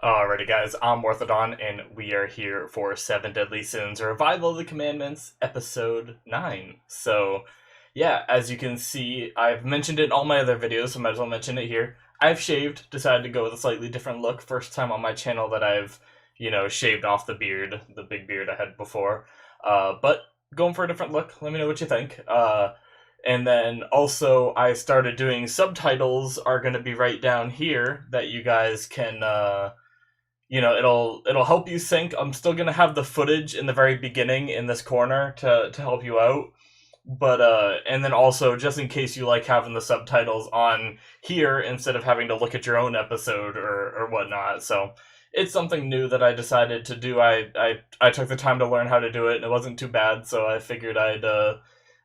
Alrighty, guys, I'm Morthadon, and we are here for Seven Deadly Sins, Revival of the Commandments, Episode 9. So, yeah, as you can see, I've mentioned it in all my other videos, so I might as well mention it here. I've shaved, decided to go with a slightly different look. First time on my channel that I've, shaved off the beard, the big beard I had before. But going for a different look, let me know what you think. And then also, I started doing subtitles are going to be right down here that you guys can, it'll help you sync. I'm still gonna have the footage in the very beginning in this corner to help you out. But and then also just in case you like having the subtitles on here instead of having to look at your own episode or whatnot. So it's something new that I decided to do. I took the time to learn how to do it and it wasn't too bad, so I figured I'd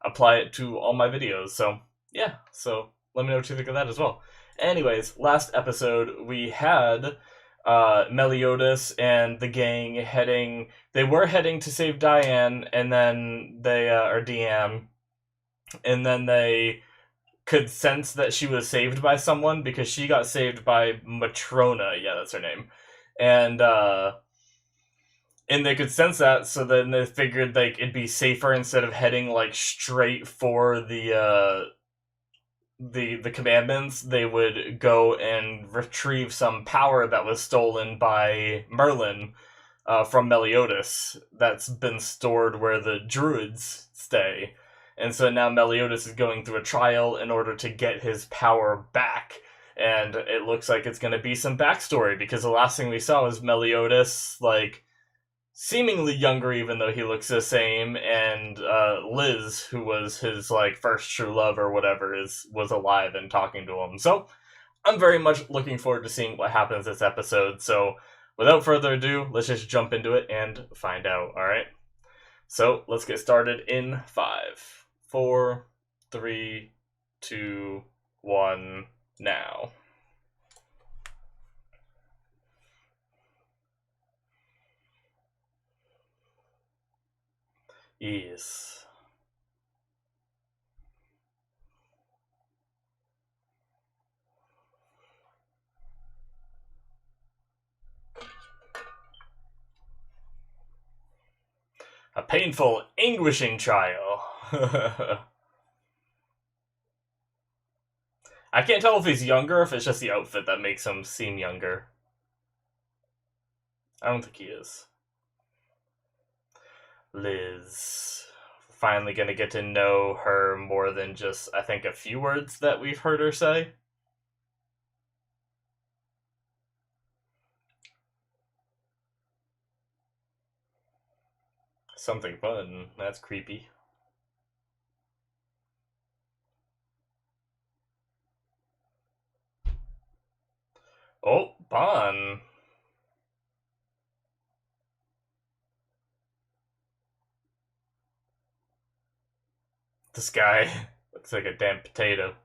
apply it to all my videos. So yeah, so let me know what you think of that as well. Anyways, last episode we had Meliodas and the gang heading. They were heading to save Diane, and then they or Deanne, and then they could sense that she was saved by someone because she got saved by Matrona. Yeah, that's her name, and and they could sense that. So then they figured like it'd be safer instead of heading like straight for the commandments, they would go and retrieve some power that was stolen by Merlin from Meliodas that's been stored where the druids stay. And so now Meliodas is going through a trial in order to get his power back. And it looks like it's going to be some backstory because the last thing we saw was Meliodas, like, seemingly younger even though he looks the same, and Liz, who was his like first true love or whatever, was alive and talking to him. So I'm very much looking forward to seeing what happens this episode. So without further ado, let's just jump into it and find out. All right, so let's get started in 5, 4, 3, 2, 1 now. Yes. A painful, anguishing trial. I can't tell if he's younger or if it's just the outfit that makes him seem younger. I don't think he is. Liz. Finally gonna get to know her more than just, I think, a few words that we've heard her say. Something fun. That's creepy. Oh, Bon. This guy looks like a damn potato.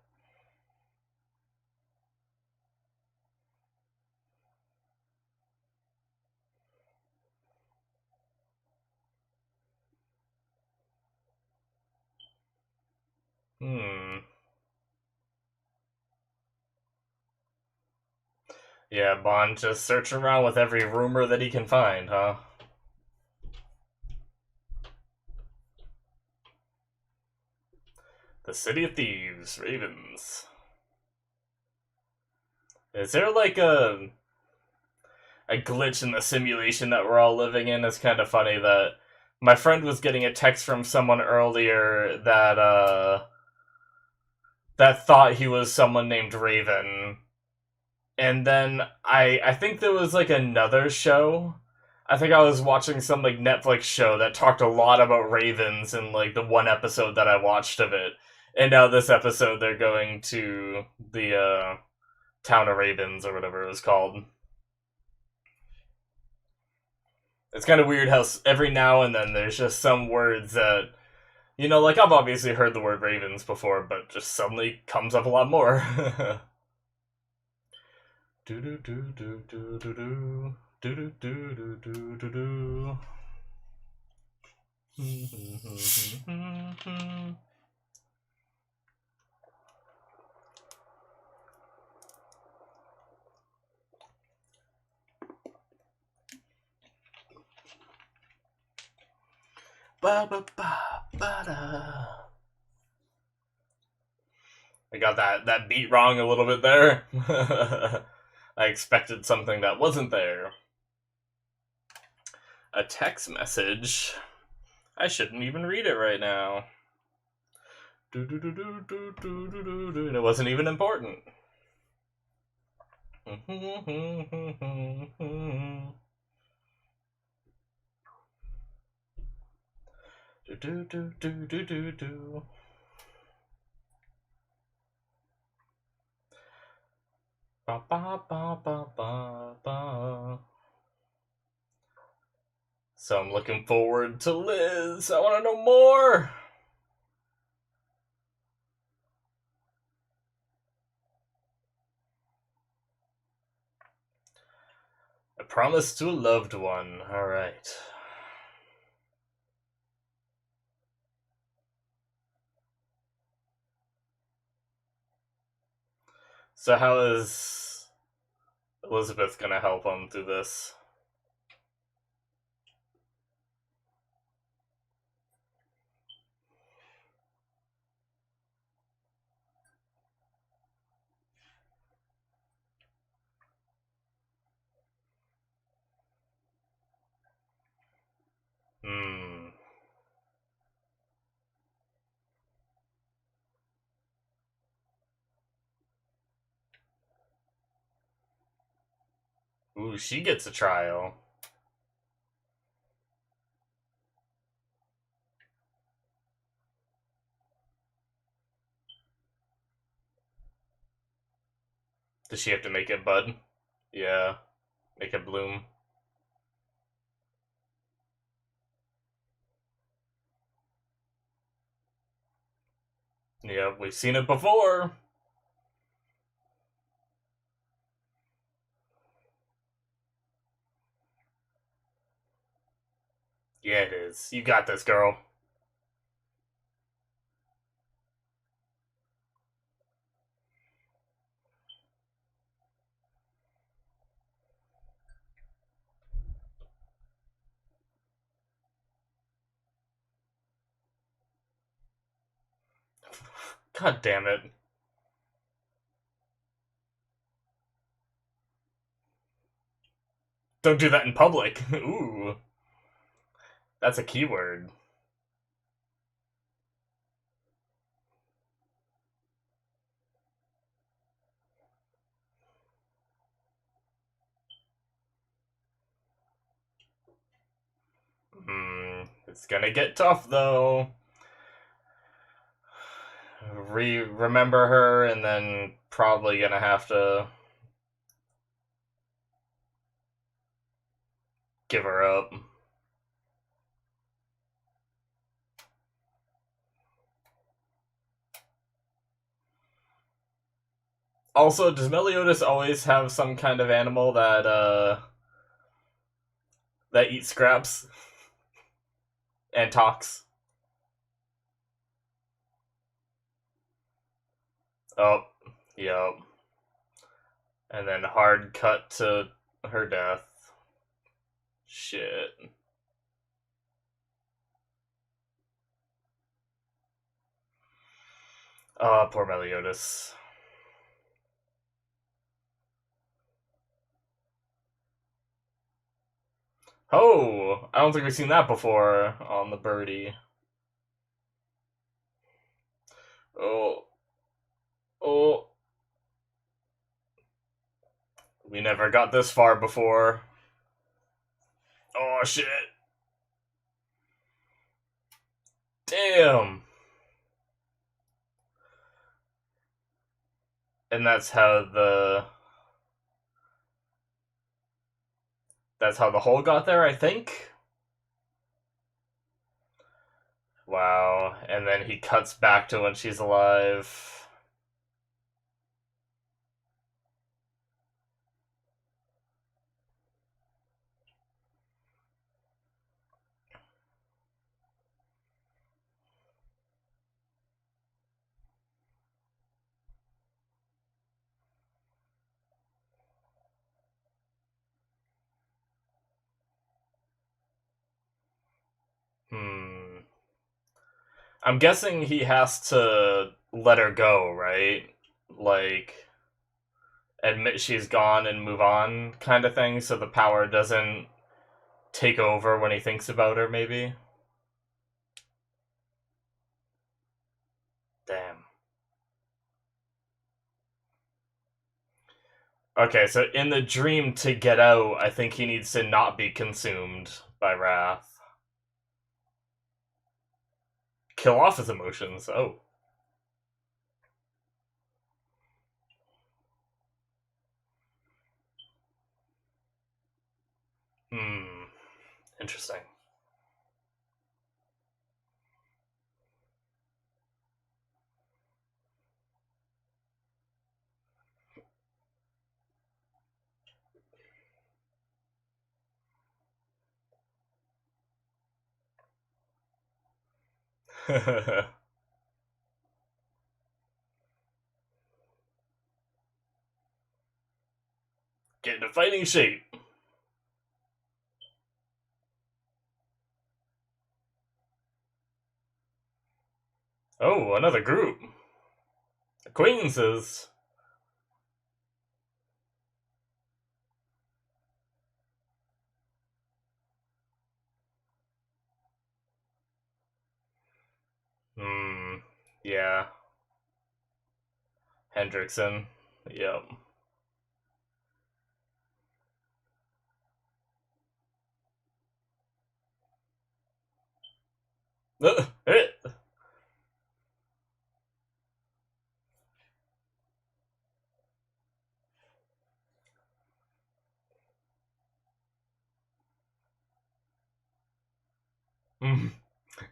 Hmm. Yeah, Bon just searching around with every rumor that he can find, huh? The City of Thieves, Ravens. Is there like a glitch in the simulation that we're all living in? It's kind of funny that my friend was getting a text from someone earlier that thought he was someone named Raven. And then I think there was like another show. I think I was watching some like Netflix show that talked a lot about ravens in like the one episode that I watched of it. And now this episode they're going to the town of Ravens or whatever it was called. It's kind of weird how every now and then there's just some words that, like I've obviously heard the word ravens before, but just suddenly comes up a lot more. do do do do do do do do do do do do do. Ba ba ba ba da. I got that beat wrong a little bit there. I expected something that wasn't there. A text message. I shouldn't even read it right now. And it wasn't even important. Ba ba ba ba ba ba. So I'm looking forward to Liz. I want to know more. A promise to a loved one. All right. So how is Elizabeth gonna help him through this? Hmm. Ooh, she gets a trial. Does she have to make it bud? Yeah. Make it bloom. Yeah, we've seen it before. Yeah, it is. You got this, girl. God damn it. Don't do that in public. Ooh. That's a keyword. It's gonna get tough though. Remember her, and then probably gonna have to give her up. Also, does Meliodas always have some kind of animal that eats scraps and talks? Oh, yep. And then hard cut to her death. Shit. Poor Meliodas. Oh, I don't think we've seen that before on the birdie. Oh, oh. We never got this far before. Oh, shit. Damn. And that's how the hole got there, I think. Wow. And then he cuts back to when she's alive. Hmm. I'm guessing he has to let her go, right? Like, admit she's gone and move on, kind of thing, so the power doesn't take over when he thinks about her, maybe? Damn. Okay, so in the dream to get out, I think he needs to not be consumed by wrath. Kill off his emotions. Oh. Hmm. Interesting. Get into fighting shape. Oh, another group. Acquaintances. Hmm. Yeah. Hendrickson. Yep.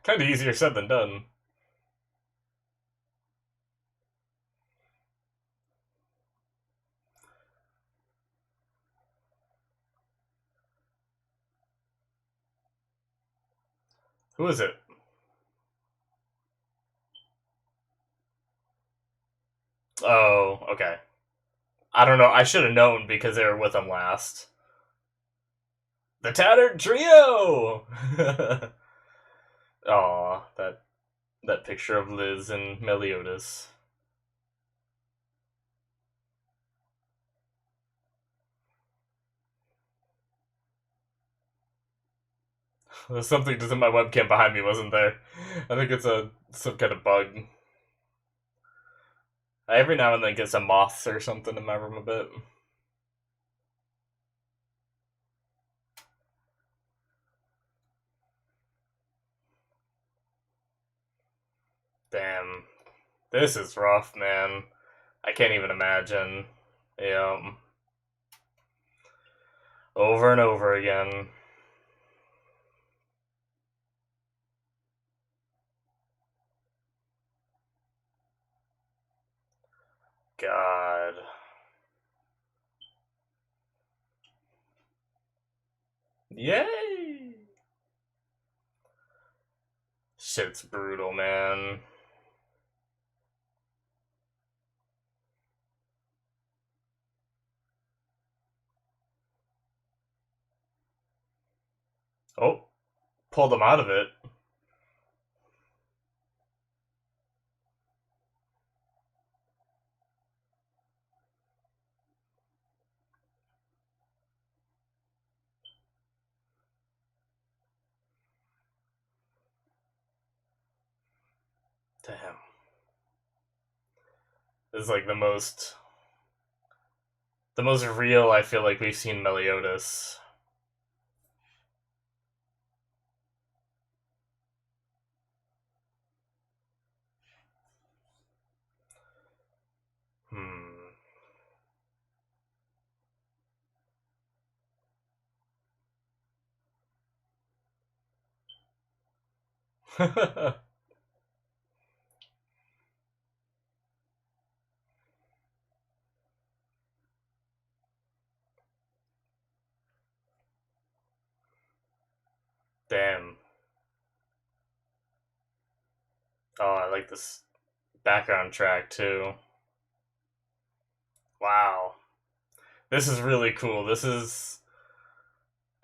Kind of easier said than done. Who is it? Oh, okay. I don't know. I should have known because they were with him last. The Tattered Trio! Aw, that picture of Liz and Meliodas. There's something just in my webcam behind me, wasn't there? I think it's some kind of bug. I every now and then get some moths or something in my room a bit. Damn. This is rough, man. I can't even imagine. Yeah. Over and over again. God. Yay! Shit's brutal, man. Oh, pulled him out of it. Damn. This is like the most real I feel like we've seen Meliodas. Hmm. Damn. Oh, I like this background track too. Wow. This is really cool. This is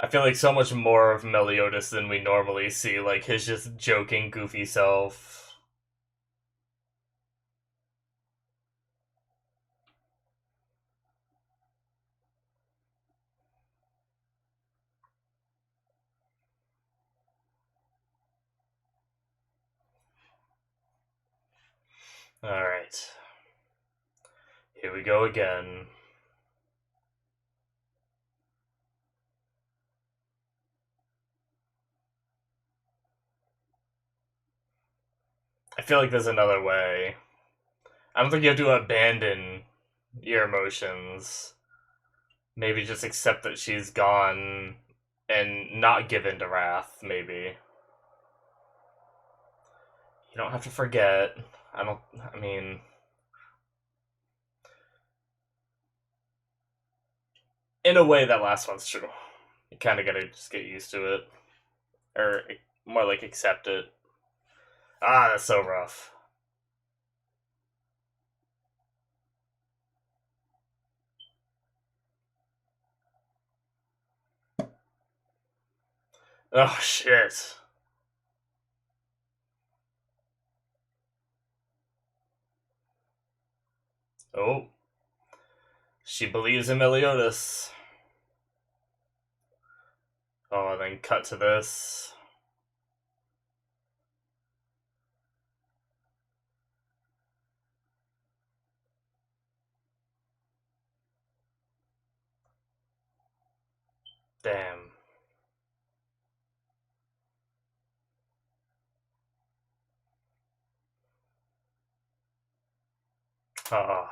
I feel like so much more of Meliodas than we normally see, like his just joking, goofy self. Alright. Here we go again. I feel like there's another way. I don't think you have to abandon your emotions. Maybe just accept that she's gone and not give in to wrath, maybe. You don't have to forget. I mean, in a way, that last one's true. You kind of gotta just get used to it. Or more like accept it. Ah, that's so rough. Oh, shit. Oh. She believes in Meliodas. Oh, and then cut to this. Damn. Oh.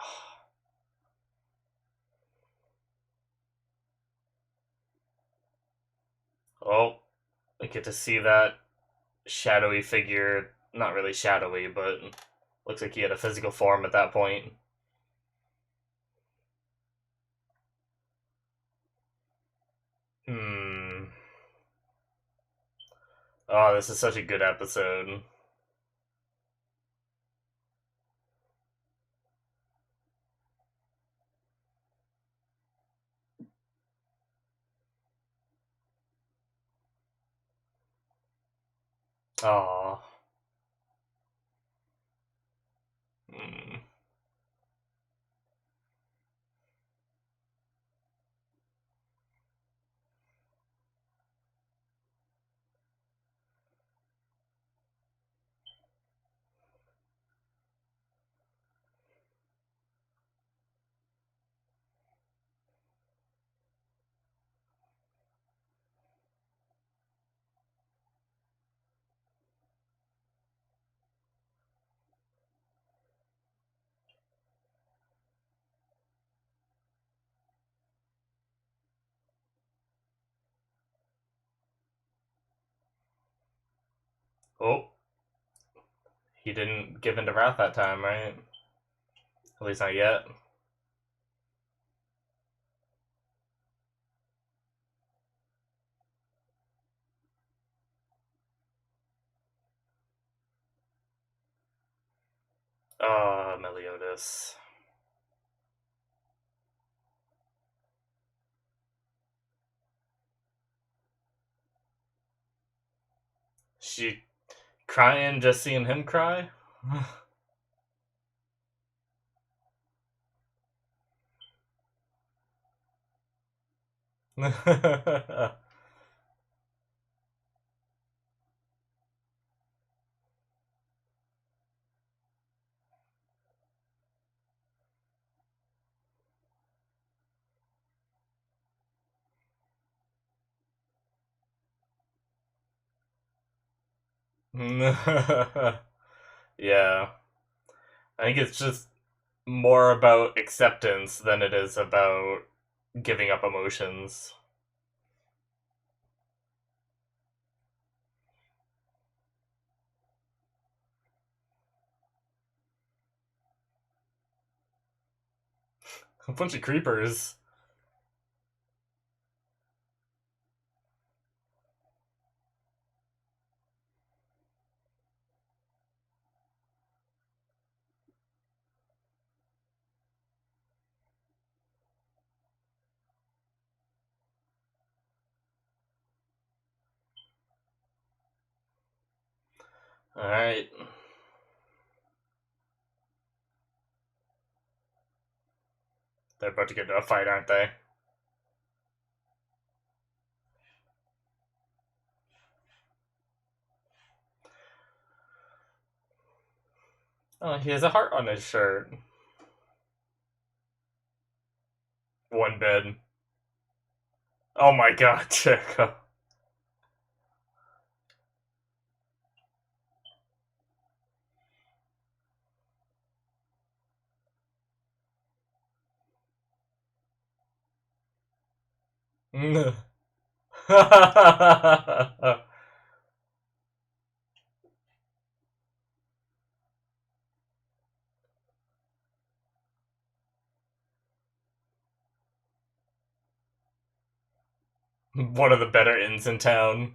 Oh, I get to see that shadowy figure. Not really shadowy, but looks like he had a physical form at that point. Hmm. Oh, this is such a good episode. Oh. Hmm. Oh, he didn't give in to wrath that time, right? At least not yet. Oh, Meliodas. She crying just seeing him cry? Yeah. I think it's just more about acceptance than it is about giving up emotions. A bunch of creepers. Alright. They're about to get into a fight, aren't they? Oh, he has a heart on his shirt. One bed. Oh my god, Jericho. One of the better inns in town.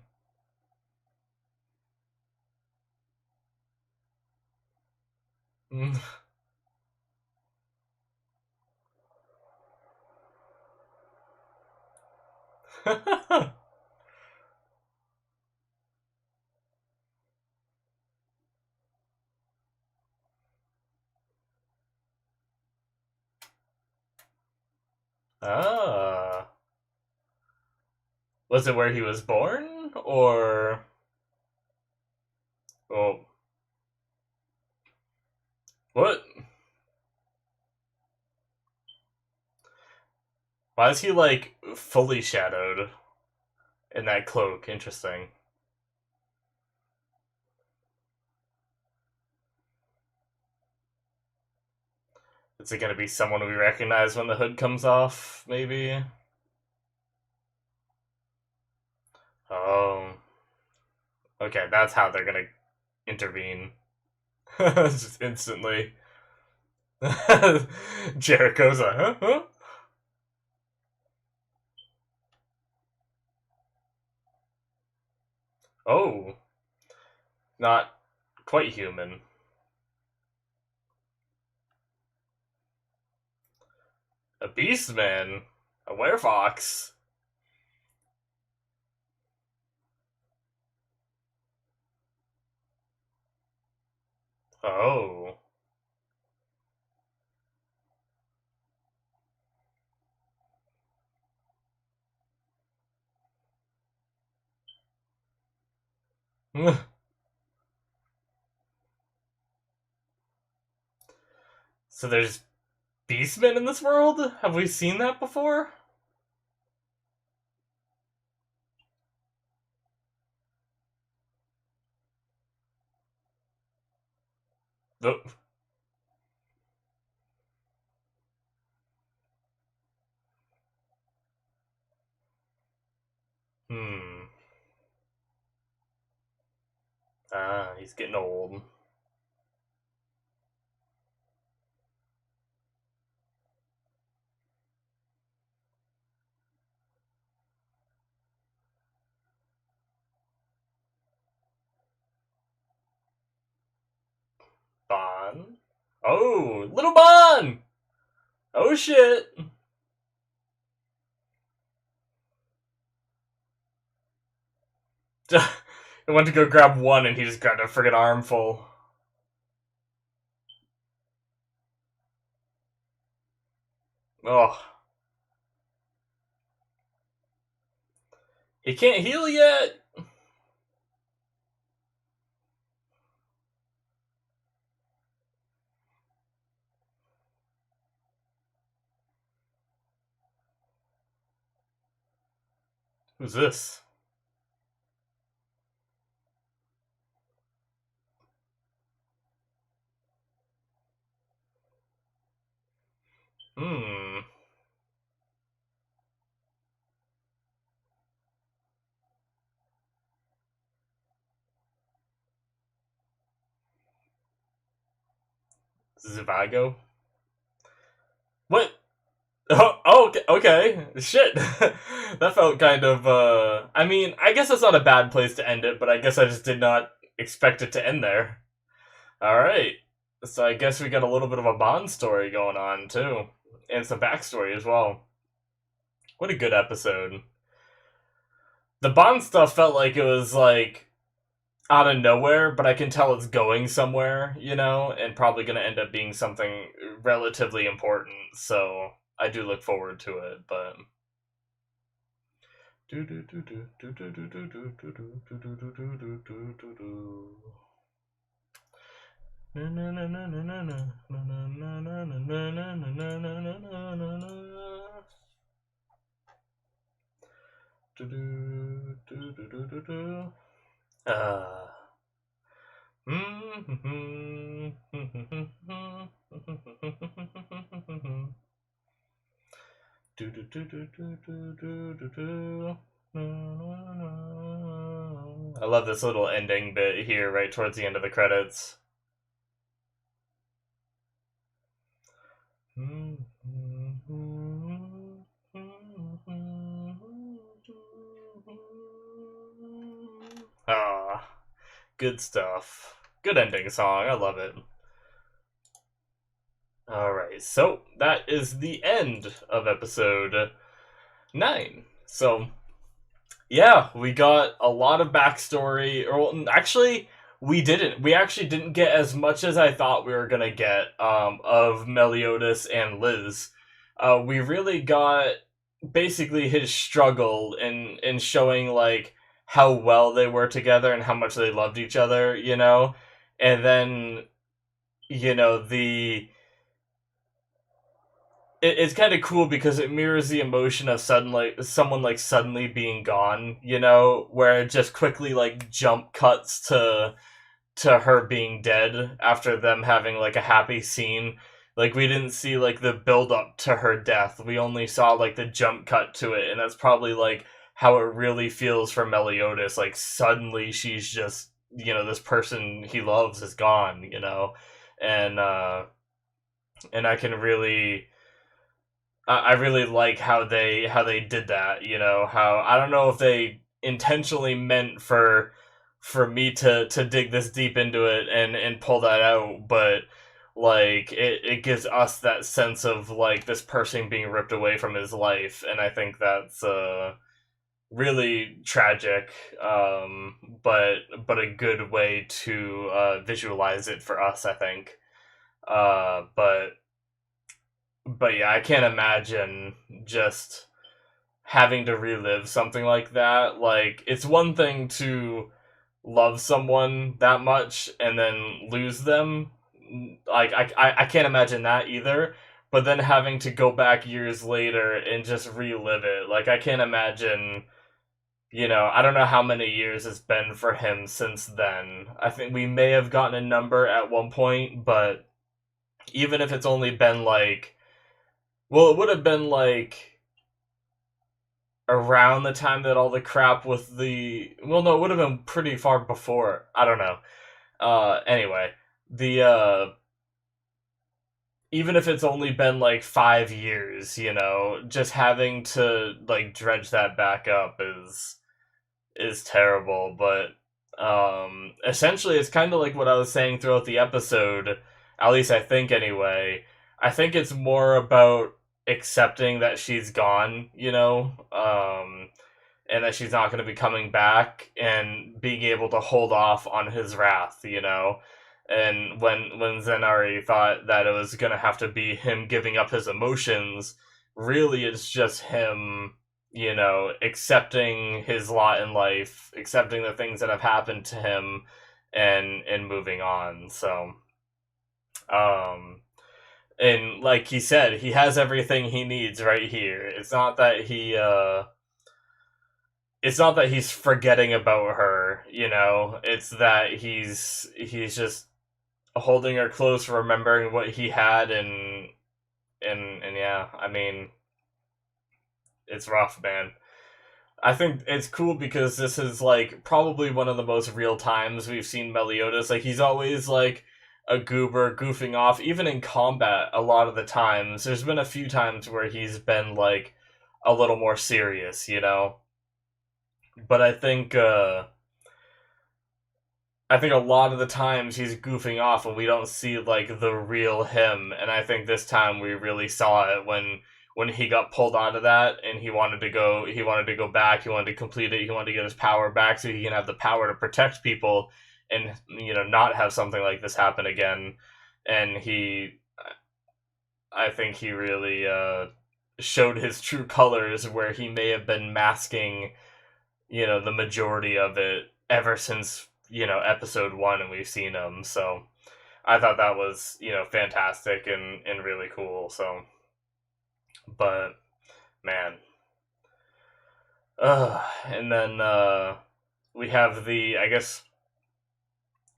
Ah. Was it where he was born? Or. Oh. What? Why is he, like, fully shadowed in that cloak? Interesting. Is it gonna be someone we recognize when the hood comes off, maybe? Oh. Okay, that's how they're gonna intervene. Just instantly. Jericho's like, huh? Huh? Oh. Not quite human. A beastman. A werefox. Oh. So there's beastmen in this world? Have we seen that before? The... Hmm. Ah, he's getting old. Bon? Oh, little Bon! Oh shit! I went to go grab one and he just grabbed a friggin' armful. Oh. He can't heal yet! Who's this? Hmm. Zhivago? What? Oh, okay, okay. Shit. That felt kind of, I mean, I guess that's not a bad place to end it, but I guess I just did not expect it to end there. Alright. So I guess we got a little bit of a Bond story going on, too. And some backstory as well. What a good episode. The Bond stuff felt like it was, like, out of nowhere, but I can tell it's going somewhere, you know, and probably going to end up being something relatively important. So I do look forward to it, but Uh. I love this little ending bit here, right towards the end of the credits. Ah, good stuff. Good ending song. I love it. Alright, so that is the end of episode 9. So, yeah, we got a lot of backstory. Or well, actually, we didn't. We actually didn't get as much as I thought we were gonna get of Meliodas and Liz. We really got basically his struggle in showing like how well they were together and how much they loved each other, you know, and then the it's kind of cool because it mirrors the emotion of someone like suddenly being gone, you know, where it just quickly like jump cuts to her being dead after them having like a happy scene. Like we didn't see like the build up to her death. We only saw like the jump cut to it, and that's probably like how it really feels for Meliodas. Like suddenly she's just, this person he loves is gone, and and I can really I really like how they did that. How I don't know if they intentionally meant for me to dig this deep into it and pull that out, but like it gives us that sense of like this person being ripped away from his life, and I think that's really tragic, but a good way to visualize it for us, I think. But yeah, I can't imagine just having to relive something like that. Like, it's one thing to love someone that much and then lose them. Like, I can't imagine that either. But then having to go back years later and just relive it. Like, I can't imagine, I don't know how many years it's been for him since then. I think we may have gotten a number at one point, but even if it's only been like, well, it would have been like around the time that all the crap with the, well, no, it would have been pretty far before. I don't know. Anyway, the even if it's only been like 5 years, just having to like dredge that back up is terrible. But essentially, it's kind of like what I was saying throughout the episode. At least I think, anyway. I think it's more about accepting that she's gone, and that she's not going to be coming back, and being able to hold off on his wrath, And when Zenari thought that it was going to have to be him giving up his emotions, really it's just him, accepting his lot in life, accepting the things that have happened to him, and moving on. So, um, and like he said, he has everything he needs right here. It's not that he's forgetting about her, It's that he's just holding her close, remembering what he had, and yeah, I mean, it's rough, man. I think it's cool because this is like probably one of the most real times we've seen Meliodas. Like he's always like a goober, goofing off, even in combat. A lot of the times, there's been a few times where he's been like a little more serious, But I think a lot of the times he's goofing off and we don't see like the real him, and I think this time we really saw it when he got pulled out of that and he wanted to go back, he wanted to complete it, he wanted to get his power back so he can have the power to protect people and not have something like this happen again. And I think he really showed his true colors where he may have been masking the majority of it ever since episode 1, and we've seen him. So I thought that was, fantastic and really cool. So, but man, and then we have I guess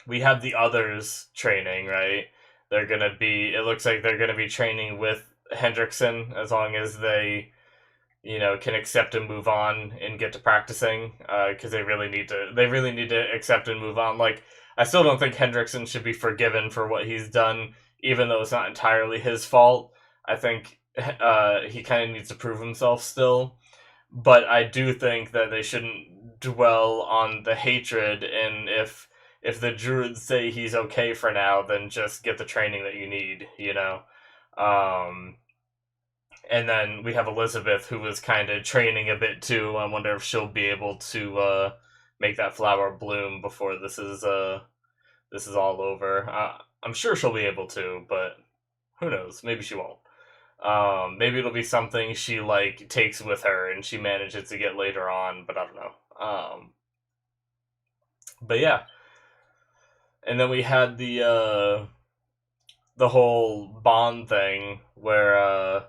we have the others training, right? It looks like they're gonna be training with Hendrickson as long as they, can accept and move on and get to practicing, because they really need to accept and move on. Like, I still don't think Hendrickson should be forgiven for what he's done, even though it's not entirely his fault. I think he kind of needs to prove himself still, but I do think that they shouldn't dwell on the hatred, and if the druids say he's okay for now, then just get the training that you need, Um, and then we have Elizabeth, who was kind of training a bit too. I wonder if she'll be able to make that flower bloom before this is all over. I'm sure she'll be able to, but who knows? Maybe she won't. Maybe it'll be something she like takes with her and she manages to get later on, but I don't know. But yeah, and then we had the whole Bond thing where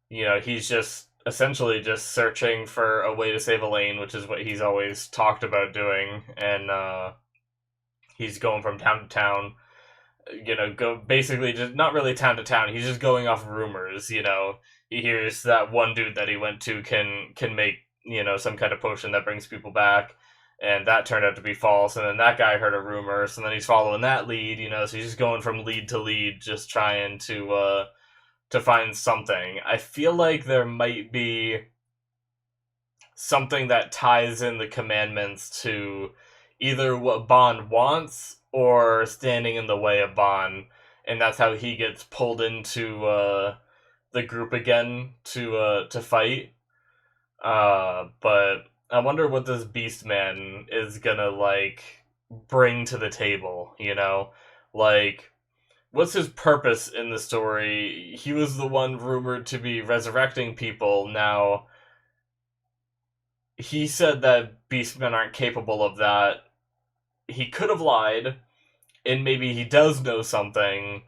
he's just essentially just searching for a way to save Elaine, which is what he's always talked about doing, and he's going from town to town. Go basically just not really town to town. He's just going off rumors. He hears that one dude that he went to can make some kind of potion that brings people back, and that turned out to be false. And then that guy heard a rumor, so then he's following that lead. So he's just going from lead to lead, just trying to find something. I feel like there might be something that ties in the commandments to either what Bond wants or standing in the way of Bond, and that's how he gets pulled into the group again to fight. But I wonder what this Beastman is gonna like bring to the table. Like, what's his purpose in the story? He was the one rumored to be resurrecting people. Now, he said that beastmen aren't capable of that. He could have lied, and maybe he does know something,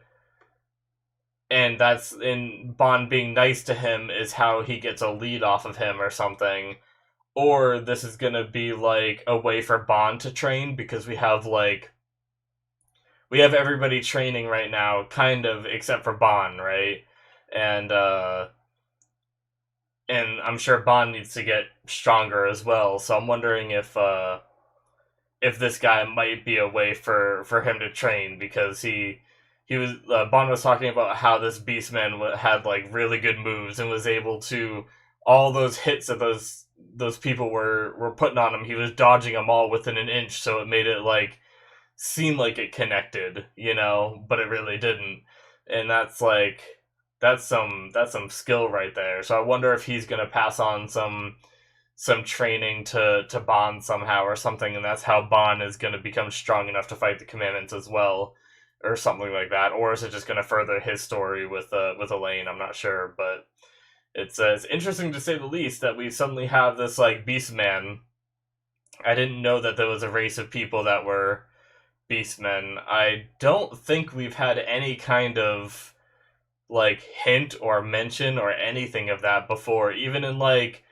and that's in Bond being nice to him is how he gets a lead off of him or something. Or this is gonna be like a way for Bond to train, because we have everybody training right now, kind of, except for Bond, right? And I'm sure Bond needs to get stronger as well. So I'm wondering if this guy might be a way for him to train, because he was Bond was talking about how this Beastman had like really good moves and was able to all those hits that those people were putting on him. He was dodging them all within an inch, so it made it like seem like it connected, but it really didn't. And that's some skill right there. So I wonder if he's gonna pass on some training to Bond somehow or something, and that's how Bond is gonna become strong enough to fight the commandments as well, or something like that. Or is it just gonna further his story with Elaine? I'm not sure, but it's interesting to say the least that we suddenly have this like Beastman. I didn't know that there was a race of people that were Beastmen. I don't think we've had any kind of like hint or mention or anything of that before. Even in like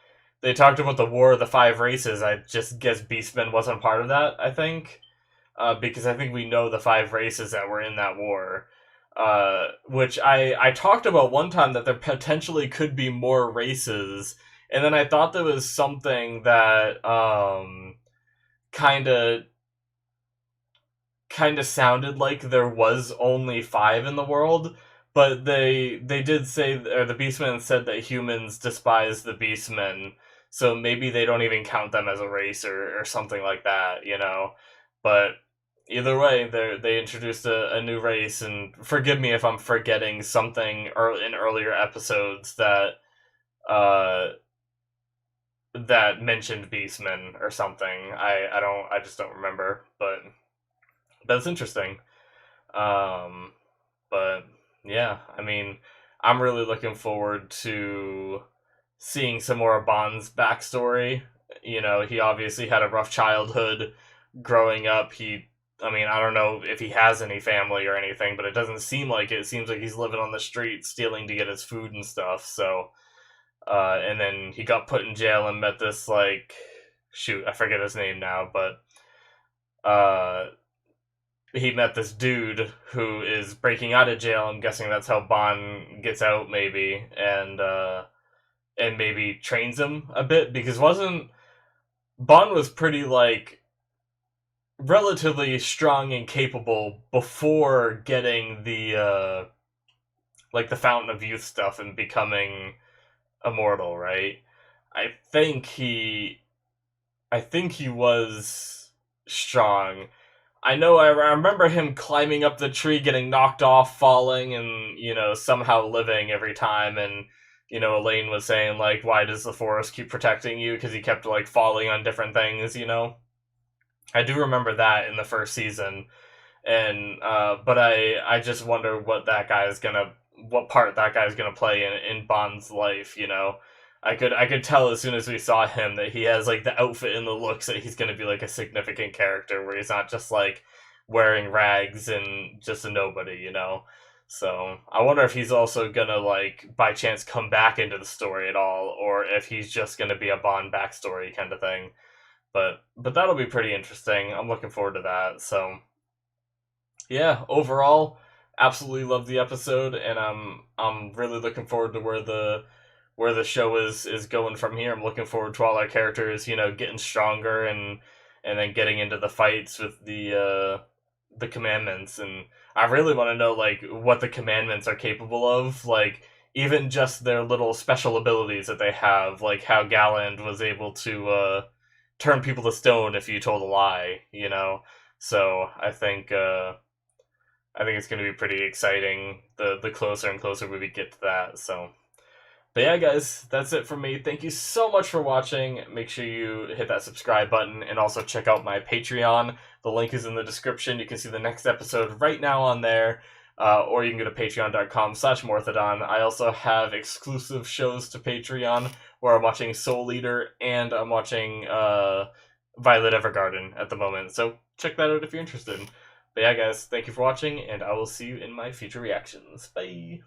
they talked about the War of the Five Races, I just guess Beastmen wasn't part of that. I think because I think we know the five races that were in that war. Which I talked about one time that there potentially could be more races, and then I thought there was something that kind of sounded like there was only five in the world, but they did say, or the Beastmen said that humans despise the Beastmen, so maybe they don't even count them as a race or something like that. But either way, they introduced a new race, and forgive me if I'm forgetting something in earlier episodes uh, that mentioned Beastmen or something. I just don't remember, but that's interesting. Um, but yeah, I mean, I'm really looking forward to seeing some more of Bond's backstory. He obviously had a rough childhood growing up. He I mean, I don't know if he has any family or anything, but it doesn't seem like it. It seems like he's living on the street, stealing to get his food and stuff. So, and then he got put in jail and met this like, shoot, I forget his name now, but uh, he met this dude who is breaking out of jail. I'm guessing that's how Bond gets out, maybe, and maybe trains him a bit because wasn't Bond was pretty like relatively strong and capable before getting the like the Fountain of Youth stuff and becoming immortal, right? I think he I think he was strong. I know I remember him climbing up the tree, getting knocked off, falling, and, somehow living every time. And, Elaine was saying, like, why does the forest keep protecting you? Because he kept, like, falling on different things. I do remember that in the first season. And, but I just wonder what part that guy's gonna play in Bond's life. I could tell as soon as we saw him that he has like the outfit and the looks that he's going to be like a significant character where he's not just like wearing rags and just a nobody. So I wonder if he's also gonna like by chance come back into the story at all, or if he's just gonna be a Bond backstory kind of thing. But that'll be pretty interesting. I'm looking forward to that. So yeah, overall, absolutely love the episode, and I'm really looking forward to where the show is going from here. I'm looking forward to all our characters, getting stronger and then getting into the fights with the commandments. And I really want to know like what the commandments are capable of, like even just their little special abilities that they have, like how Galland was able to turn people to stone if you told a lie. So I think it's going to be pretty exciting the closer and closer we get to that. So, but yeah, guys, that's it from me. Thank you so much for watching. Make sure you hit that subscribe button and also check out my Patreon. The link is in the description. You can see the next episode right now on there. Or you can go to patreon.com/Morthadon. I also have exclusive shows to Patreon where I'm watching Soul Eater and I'm watching Violet Evergarden at the moment. So check that out if you're interested. But yeah, guys, thank you for watching, and I will see you in my future reactions. Bye!